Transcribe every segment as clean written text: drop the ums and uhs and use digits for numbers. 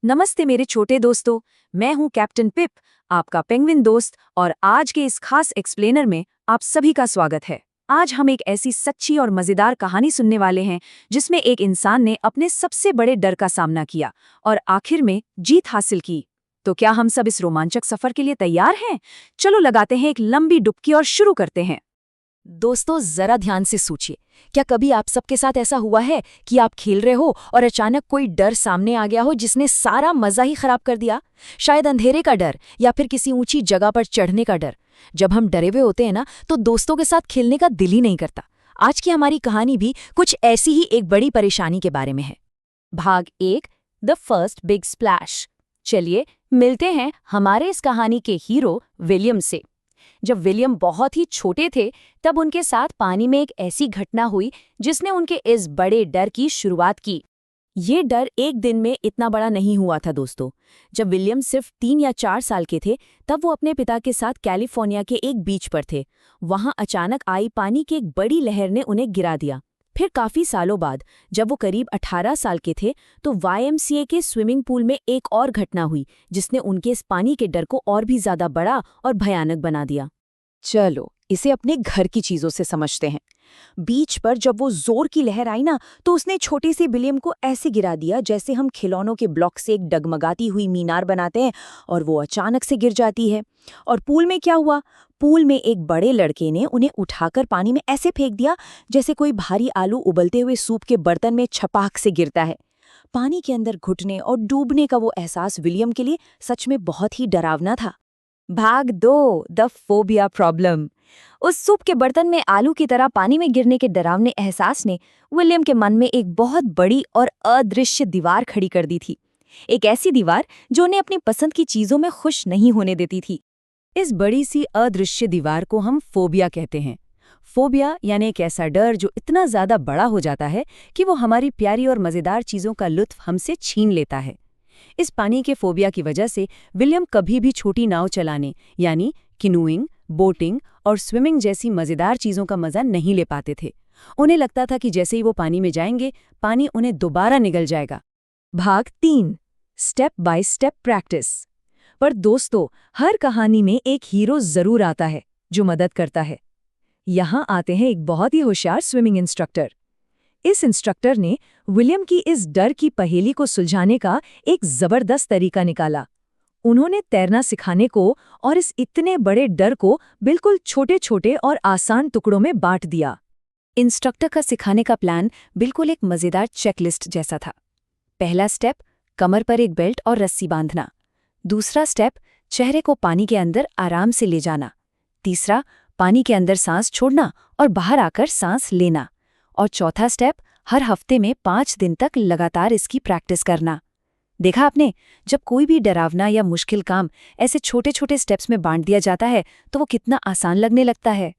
नमस्ते मेरे छोटे दोस्तों। मैं हूं कैप्टन पिप, आपका पेंगुइन दोस्त, और आज के इस खास एक्सप्लेनर में आप सभी का स्वागत है। आज हम एक ऐसी सच्ची और मजेदार कहानी सुनने वाले हैं जिसमें एक इंसान ने अपने सबसे बड़े डर का सामना किया और आखिर में जीत हासिल की। तो क्या हम सब इस रोमांचक सफर के लिए तैयार हैं? चलो लगाते हैं एक लंबी डुबकी और शुरू करते हैं। दोस्तों, जरा ध्यान से सोचिए। क्या कभी आप सबके साथ ऐसा हुआ है कि आप खेल रहे हो और अचानक कोई डर सामने आ गया हो जिसने सारा मजा ही खराब कर दिया? शायद अंधेरे का डर या फिर किसी ऊंची जगह पर चढ़ने का डर। जब हम डरे हुए होते हैं ना, तो दोस्तों के साथ खेलने का दिल ही नहीं करता। आज की हमारी कहानी भी कुछ ऐसी ही एक बड़ी परेशानी के बारे में है। भाग 1, द फर्स्ट बिग स्प्लैश। चलिए मिलते हैं हमारे इस कहानी के हीरो विलियम से। जब विलियम बहुत ही छोटे थे, तब उनके साथ पानी में एक ऐसी घटना हुई जिसने उनके इस बड़े डर की शुरुआत की। ये डर एक दिन में इतना बड़ा नहीं हुआ था दोस्तों। जब विलियम सिर्फ 3 या 4 साल के थे, तब वो अपने पिता के साथ कैलिफोर्निया के एक बीच पर थे। वहां अचानक आई पानी की एक बड़ी लहर ने उन्हें गिरा दिया। फिर काफी सालों बाद जब वो करीब 18 साल के थे, तो YMCA के स्विमिंग पूल में एक और घटना हुई जिसने उनके इस पानी के डर को और भी ज्यादा बड़ा और भयानक बना दिया। चलो इसे अपने घर की चीजों से समझते हैं। बीच पर जब वो जोर की लहर आई ना, तो उसने छोटे से विलियम को ऐसे गिरा दिया जैसे हम खिलौनों के ब्लॉक से एक डगमगाती हुई मीनार बनाते हैं और वो अचानक से गिर जाती है। और पूल में क्या हुआ? पूल में एक बड़े लड़के ने उन्हें उठाकर पानी में ऐसे फेंक दिया जैसे कोई भारी आलू उबलते हुए सूप के बर्तन में छपाक से गिरता है। पानी के अंदर घुटने और डूबने का वो एहसास विलियम के लिए सच में बहुत ही डरावना था। भाग 2, द फोबिया प्रॉब्लम। उस सूप के बर्तन में आलू की तरह पानी में गिरने के डरावने एहसास ने विलियम के मन में एक बहुत बड़ी और अदृश्य दीवार खड़ी कर दी थी। एक ऐसी दीवार जो उन्हें अपनी पसंद की चीजों में खुश नहीं होने देती थी। इस बड़ी सी अदृश्य दीवार को हम फोबिया कहते हैं। फोबिया यानी एक ऐसा डर जो इतना ज्यादा बड़ा हो जाता है कि वो हमारी प्यारी और मजेदार चीजों का लुत्फ हमसे छीन लेता है। इस पानी के फोबिया की वजह से विलियम कभी भी छोटी नाव चलाने यानी किनूइंग, बोटिंग और स्विमिंग जैसी मजेदार चीजों का मजा नहीं ले पाते थे। उन्हें लगता था कि जैसे ही वो पानी में जाएंगे, पानी उन्हें दोबारा निगल जाएगा। भाग 3, स्टेप बाय स्टेप प्रैक्टिस। पर दोस्तों, हर कहानी में एक हीरो जरूर आता है जो मदद करता है। यहाँ आते हैं एक बहुत ही होशियार स्विमिंग इंस्ट्रक्टर। इस इंस्ट्रक्टर ने विलियम की इस डर की पहेली को सुलझाने का एक जबरदस्त तरीका निकाला। उन्होंने तैरना सिखाने को और इस इतने बड़े डर को बिल्कुल छोटे छोटे और आसान टुकड़ों में बांट दिया। इंस्ट्रक्टर का सिखाने का प्लान बिल्कुल एक मजेदार चेकलिस्ट जैसा था। पहला स्टेप, कमर पर एक बेल्ट और रस्सी बांधना। दूसरा स्टेप, चेहरे को पानी के अंदर आराम से ले जाना। तीसरा, पानी के अंदर सांस छोड़ना और बाहर आकर सांस लेना। और चौथा स्टेप, हर हफ्ते में 5 दिन तक लगातार इसकी प्रैक्टिस करना। देखा आपने, जब कोई भी डरावना या मुश्किल काम ऐसे छोटे छोटे स्टेप्स में बांट दिया जाता है तो वो कितना आसान लगने लगता है।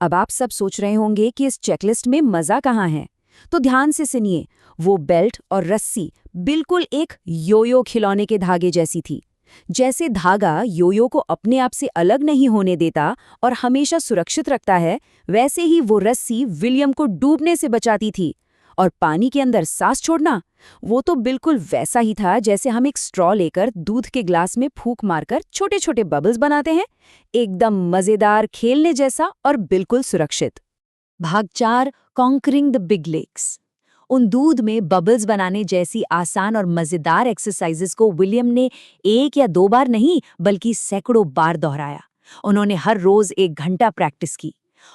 अब आप सब सोच रहे होंगे कि इस चेकलिस्ट में मजा कहाँ है, तो ध्यान से सुनिए। वो बेल्ट और रस्सी बिल्कुल एक योयो खिलौने के धागे जैसी थी। जैसे धागा योयो को अपने आप से अलग नहीं होने देता और हमेशा सुरक्षित रखता है, वैसे ही वो रस्सी विलियम को डूबने से बचाती थी। और पानी के अंदर सांस छोड़ना, वो तो बिल्कुल वैसा ही था जैसे हम एक स्ट्रॉ लेकर दूध के ग्लास में फूंक मारकर छोटे छोटे बबल्स बनाते हैं। एकदम मजेदार, खेलने जैसा और बिल्कुल सुरक्षित। भाग 4, कॉन्करिंग द बिग लेक्स। उन दूध में बबल्स बनाने जैसी आसान और मजेदार एक्सरसाइजेस को विलियम ने 1 या 2 बार नहीं बल्कि सैकड़ों बार दोहराया। उन्होंने हर रोज 1 घंटा प्रैक्टिस की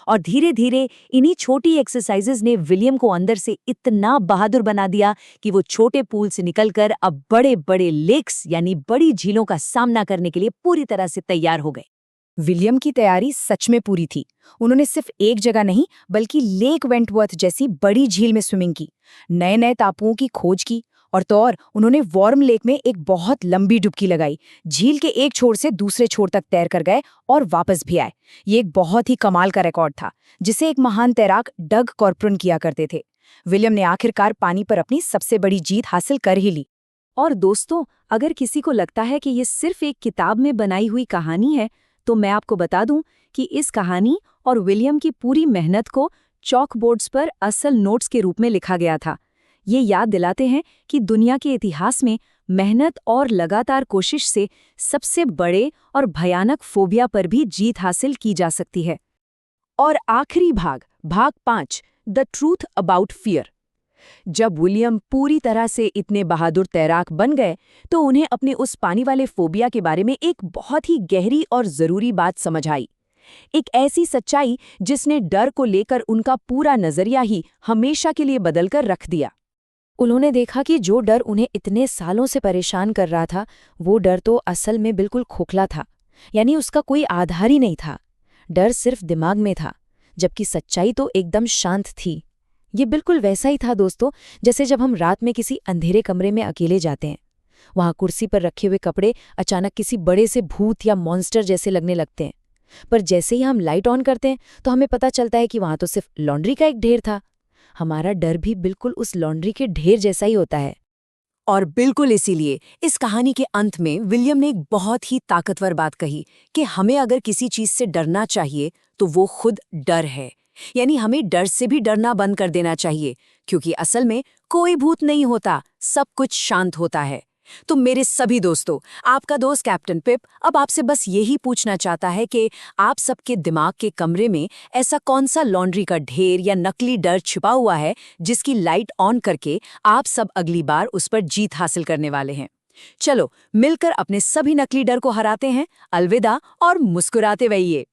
और धीरे धीरे इन्हीं छोटी एक्सरसाइजेस ने विलियम को अंदर से इतना बहादुर बना दिया कि वो छोटे पूल से निकलकर अब बड़े बड़े लेक्स यानी बड़ी झीलों का सामना करने के लिए पूरी तरह से तैयार हो गए। विलियम की तैयारी सच में पूरी थी। उन्होंने सिर्फ एक जगह नहीं बल्कि लेक वेंटवर्थ जैसी बड़ी झील में स्विमिंग की, नए नए टापुओं की खोज की और तो और उन्होंने वॉर्म लेक में एक बहुत लंबी डुबकी लगाई। झील के एक छोर से दूसरे छोर तक तैर कर गए और वापस भी आए। ये एक बहुत ही कमाल का रिकॉर्ड था जिसे एक महान तैराक डग कॉर्पोरन किया करते थे। विलियम ने आखिरकार पानी पर अपनी सबसे बड़ी जीत हासिल कर ही ली। और दोस्तों, अगर किसी को लगता है कि ये सिर्फ एक किताब में बनाई हुई कहानी है, तो मैं आपको बता दूं कि इस कहानी और विलियम की पूरी मेहनत को चॉकबोर्ड्स पर असल नोट्स के रूप में लिखा गया था। ये याद दिलाते हैं कि दुनिया के इतिहास में मेहनत और लगातार कोशिश से सबसे बड़े और भयानक फोबिया पर भी जीत हासिल की जा सकती है। और आखिरी भाग 5, द ट्रूथ अबाउट फियर। जब विलियम पूरी तरह से इतने बहादुर तैराक बन गए तो उन्हें अपने उस पानी वाले फोबिया के बारे में एक बहुत ही गहरी और ज़रूरी बात समझ आई। एक ऐसी सच्चाई जिसने डर को लेकर उनका पूरा नज़रिया ही हमेशा के लिए बदलकर रख दिया। उन्होंने देखा कि जो डर उन्हें इतने सालों से परेशान कर रहा था, वो डर तो असल में बिल्कुल खोखला था, यानी उसका कोई आधार ही नहीं था। डर सिर्फ दिमाग में था, जबकि सच्चाई तो एकदम शांत थी। ये बिल्कुल वैसा ही था दोस्तों, जैसे जब हम रात में किसी अंधेरे कमरे में अकेले जाते हैं। वहाँ कुर्सी पर रखे हुए कपड़े अचानक किसी बड़े से भूत या मॉन्स्टर जैसे लगने लगते हैं, पर जैसे ही हम लाइट ऑन करते हैं तो हमें पता चलता है कि वहाँ तो सिर्फ लॉन्ड्री का एक ढेर था। हमारा डर भी बिल्कुल उस लॉन्ड्री के ढेर जैसा ही होता है। और बिल्कुल इसीलिए इस कहानी के अंत में विलियम ने एक बहुत ही ताकतवर बात कही कि हमें अगर किसी चीज से डरना चाहिए तो वो खुद डर है। यानी हमें डर से भी डरना बंद कर देना चाहिए, क्योंकि असल में कोई भूत नहीं होता, सब कुछ शांत होता है। तो मेरे सभी दोस्तों, आपका दोस्त कैप्टन पिप अब आपसे बस यही पूछना चाहता है कि आप सबके दिमाग के कमरे में ऐसा कौन सा लॉन्ड्री का ढेर या नकली डर छिपा हुआ है जिसकी लाइट ऑन करके आप सब अगली बार उस पर जीत हासिल करने वाले हैं। चलो मिलकर अपने सभी नकली डर को हराते हैं। अलविदा और मुस्कुराते रहिए।